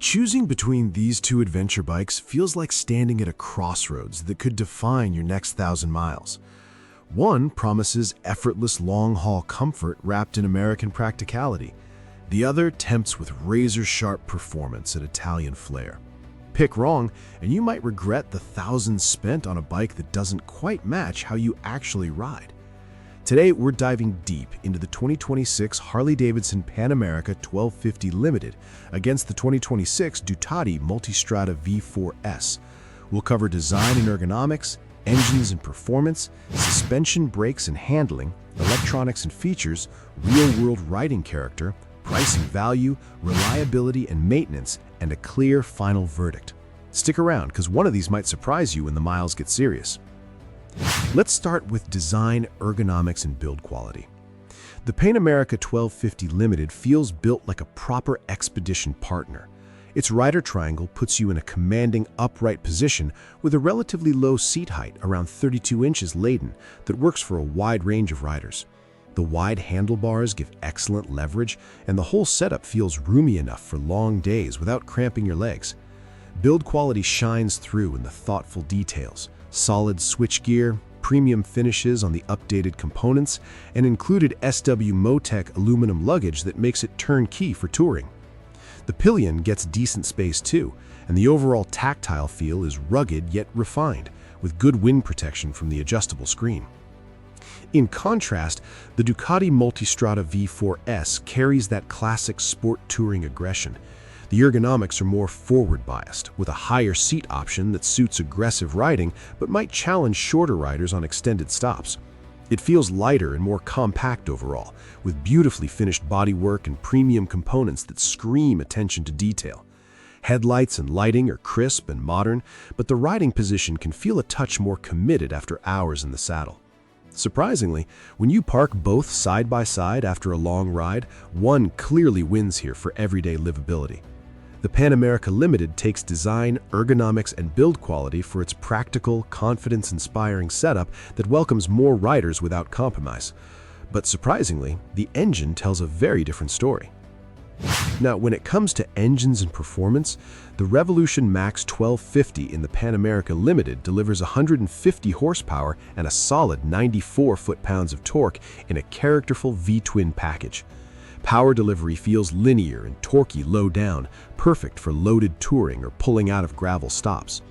Choosing between these two adventure bikes feels like standing at a crossroads that could define your next 1,000 miles. One promises effortless long-haul comfort wrapped in American practicality. The other tempts with razor-sharp performance and Italian flair. Pick wrong, and you might regret the thousands spent on a bike that doesn't quite match how you actually ride. Today, we're diving deep into the 2026 Harley-Davidson Pan America 1250 Limited against the 2026 Ducati Multistrada V4 S. We'll cover design and ergonomics, engines and performance, suspension, brakes and handling, electronics and features, real-world riding character, price and value, reliability and maintenance, and a clear final verdict. Stick around, because one of these might surprise you when the miles get serious. Let's start with design, ergonomics, and build quality. The Pan America 1250 Limited feels built like a proper expedition partner. Its rider triangle puts you in a commanding upright position with a relatively low seat height, around 32 inches laden, that works for a wide range of riders. The wide handlebars give excellent leverage, and the whole setup feels roomy enough for long days without cramping your legs. Build quality shines through in the thoughtful details. Solid switchgear, premium finishes on the updated components, and included SW Motec aluminum luggage that makes it turnkey for touring. The pillion gets decent space too, and the overall tactile feel is rugged yet refined, with good wind protection from the adjustable screen. In contrast, the Ducati Multistrada V4 S carries that classic sport touring aggression. The ergonomics are more forward-biased, with a higher seat option that suits aggressive riding but might challenge shorter riders on extended stops. It feels lighter and more compact overall, with beautifully finished bodywork and premium components that scream attention to detail. Headlights and lighting are crisp and modern, but the riding position can feel a touch more committed after hours in the saddle. Surprisingly, when you park both side by side after a long ride, one clearly wins here for everyday livability. The Pan America Limited takes design, ergonomics, and build quality for its practical, confidence-inspiring setup that welcomes more riders without compromise. But surprisingly, the engine tells a very different story. Now, when it comes to engines and performance, the Revolution Max 1250 in the Pan America Limited delivers 150 horsepower and a solid 94 foot-pounds of torque in a characterful V-twin package. Power delivery feels linear and torquey low down, perfect for loaded touring or pulling out of gravel stops.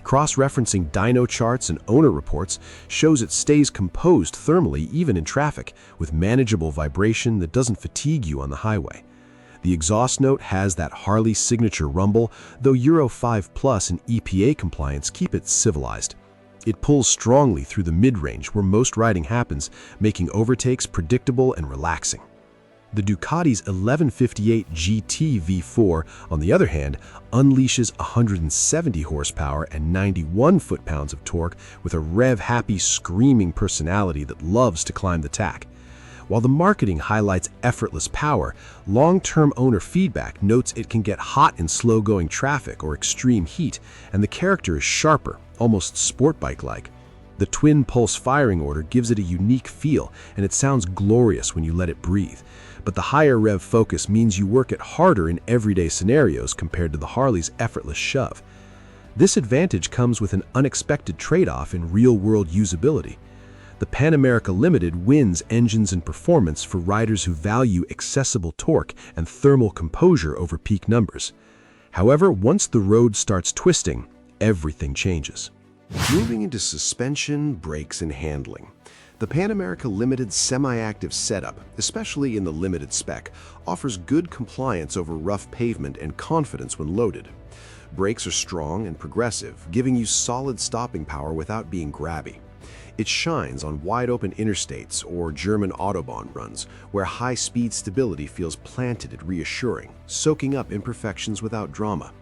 Cross-referencing dyno charts and owner reports shows it stays composed thermally even in traffic, with manageable vibration that doesn't fatigue you on the highway. The exhaust note has that Harley signature rumble, though Euro 5 Plus and EPA compliance keep it civilized. It pulls strongly through the mid-range where most riding happens, making overtakes predictable and relaxing. The Ducati's 1158 GT V4, on the other hand, unleashes 170 horsepower and 91 foot-pounds of torque with a rev-happy, screaming personality that loves to climb the tack. While the marketing highlights effortless power, long-term owner feedback notes it can get hot in slow-going traffic or extreme heat, and the character is sharper, almost sport bike-like. The twin-pulse firing order gives it a unique feel, and it sounds glorious when you let it breathe. But the higher rev focus means you work it harder in everyday scenarios compared to the Harley's effortless shove. This advantage comes with an unexpected trade-off in real-world usability. The Pan America Limited wins engines and performance for riders who value accessible torque and thermal composure over peak numbers. However, once the road starts twisting, everything changes. Moving into suspension, brakes, and handling. The Pan America Limited semi-active setup, especially in the limited spec, offers good compliance over rough pavement and confidence when loaded. Brakes are strong and progressive, giving you solid stopping power without being grabby. It shines on wide-open interstates or German Autobahn runs, where high-speed stability feels planted and reassuring, soaking up imperfections without drama.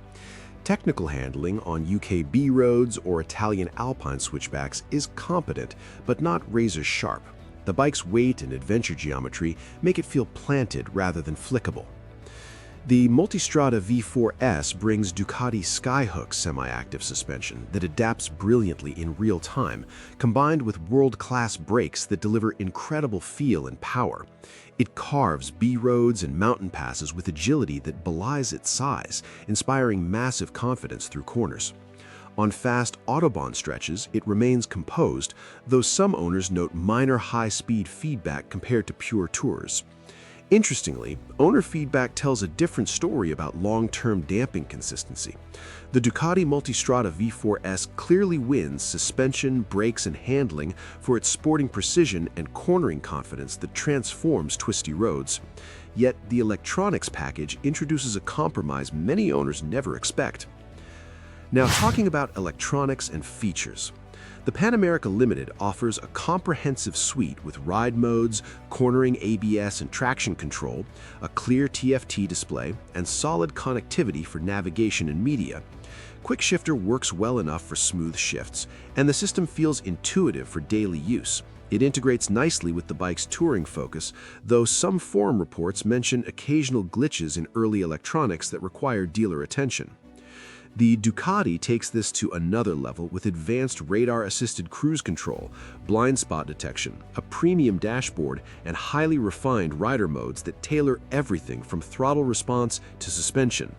Technical handling on UKB roads or Italian Alpine switchbacks is competent, but not razor-sharp. The bike's weight and adventure geometry make it feel planted rather than flickable. The Multistrada V4 S brings Ducati Skyhook semi-active suspension that adapts brilliantly in real time, combined with world-class brakes that deliver incredible feel and power. It carves B-roads and mountain passes with agility that belies its size, inspiring massive confidence through corners. On fast Autobahn stretches, it remains composed, though some owners note minor high-speed feedback compared to pure tours. Interestingly, owner feedback tells a different story about long-term damping consistency. The Ducati Multistrada V4 S clearly wins suspension, brakes, and handling for its sporting precision and cornering confidence that transforms twisty roads. Yet, the electronics package introduces a compromise many owners never expect. Now, talking about electronics and features. The Pan America Limited offers a comprehensive suite with ride modes, cornering ABS and traction control, a clear TFT display, and solid connectivity for navigation and media. Quick Shifter works well enough for smooth shifts, and the system feels intuitive for daily use. It integrates nicely with the bike's touring focus, though some forum reports mention occasional glitches in early electronics that require dealer attention. The Ducati takes this to another level with advanced radar-assisted cruise control, blind spot detection, a premium dashboard, and highly refined rider modes that tailor everything from throttle response to suspension.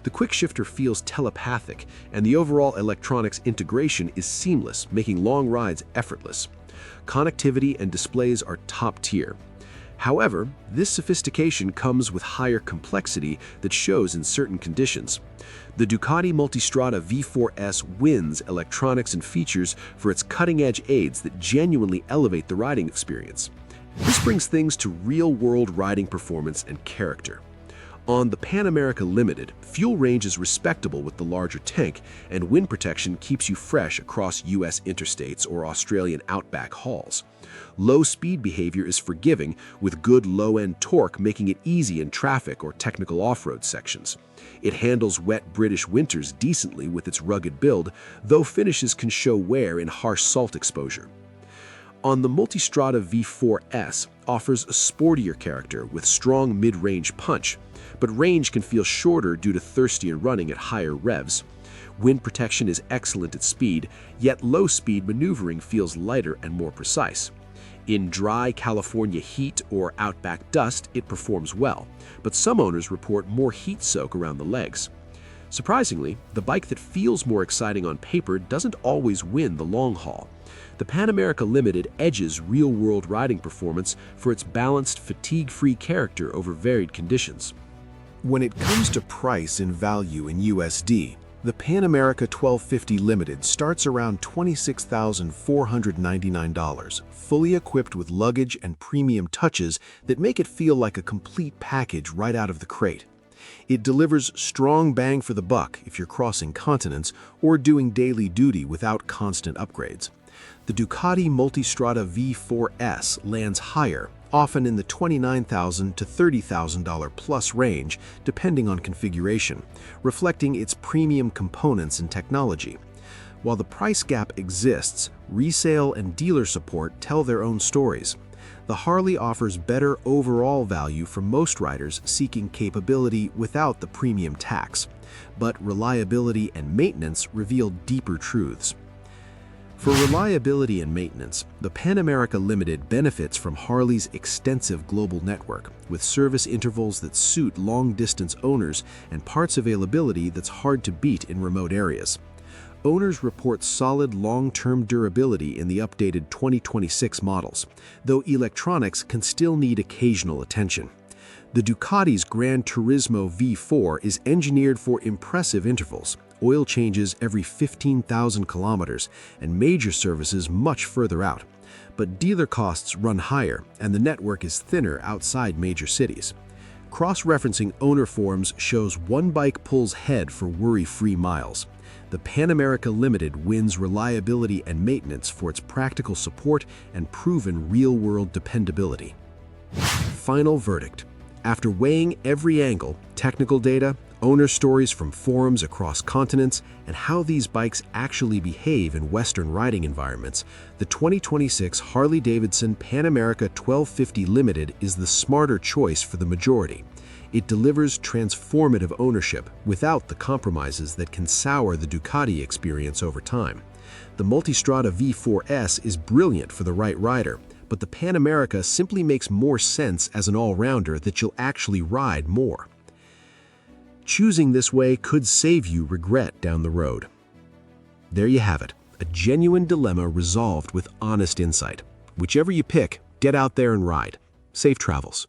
The quick shifter feels telepathic, and the overall electronics integration is seamless, making long rides effortless. Connectivity and displays are top tier. However, this sophistication comes with higher complexity that shows in certain conditions. The Ducati Multistrada V4 S wins electronics and features for its cutting-edge aids that genuinely elevate the riding experience. This brings things to real-world riding performance and character. On the Pan America Limited, fuel range is respectable with the larger tank, and wind protection keeps you fresh across US interstates or Australian outback hauls. Low-speed behavior is forgiving, with good low-end torque making it easy in traffic or technical off-road sections. It handles wet British winters decently with its rugged build, though finishes can show wear in harsh salt exposure. On the Multistrada V4 S offers a sportier character with strong mid-range punch, but range can feel shorter due to thirstier running at higher revs. Wind protection is excellent at speed, yet low-speed maneuvering feels lighter and more precise. In dry California heat or outback dust, it performs well, but some owners report more heat soak around the legs. Surprisingly, the bike that feels more exciting on paper doesn't always win the long haul. The Pan America Limited edges real-world riding performance for its balanced, fatigue-free character over varied conditions. When it comes to price and value in USD, the Pan America 1250 Limited starts around $26,499, fully equipped with luggage and premium touches that make it feel like a complete package right out of the crate. It delivers strong bang for the buck if you're crossing continents or doing daily duty without constant upgrades. The Ducati Multistrada V4 S lands higher, often in the $29,000 to $30,000 plus range, depending on configuration, reflecting its premium components and technology. While the price gap exists, resale and dealer support tell their own stories. The Harley offers better overall value for most riders seeking capability without the premium tax, but reliability and maintenance reveal deeper truths. For reliability and maintenance, the Pan America Limited benefits from Harley's extensive global network, with service intervals that suit long-distance owners and parts availability that's hard to beat in remote areas. Owners report solid long-term durability in the updated 2026 models, though electronics can still need occasional attention. The Ducati's Gran Turismo V4 is engineered for impressive intervals, oil changes every 15,000 kilometers, and major services much further out. But dealer costs run higher, and the network is thinner outside major cities. Cross-referencing owner forums shows one bike pulls head for worry-free miles. The Pan America Limited wins reliability and maintenance for its practical support and proven real-world dependability. Final verdict. After weighing every angle, technical data, owner stories from forums across continents, and how these bikes actually behave in Western riding environments, the 2026 Harley-Davidson Pan America 1250 Limited is the smarter choice for the majority. It delivers transformative ownership without the compromises that can sour the Ducati experience over time. The Multistrada V4 S is brilliant for the right rider, but the Pan America simply makes more sense as an all-rounder that you'll actually ride more. Choosing this way could save you regret down the road. There you have it, a genuine dilemma resolved with honest insight. Whichever you pick, get out there and ride. Safe travels.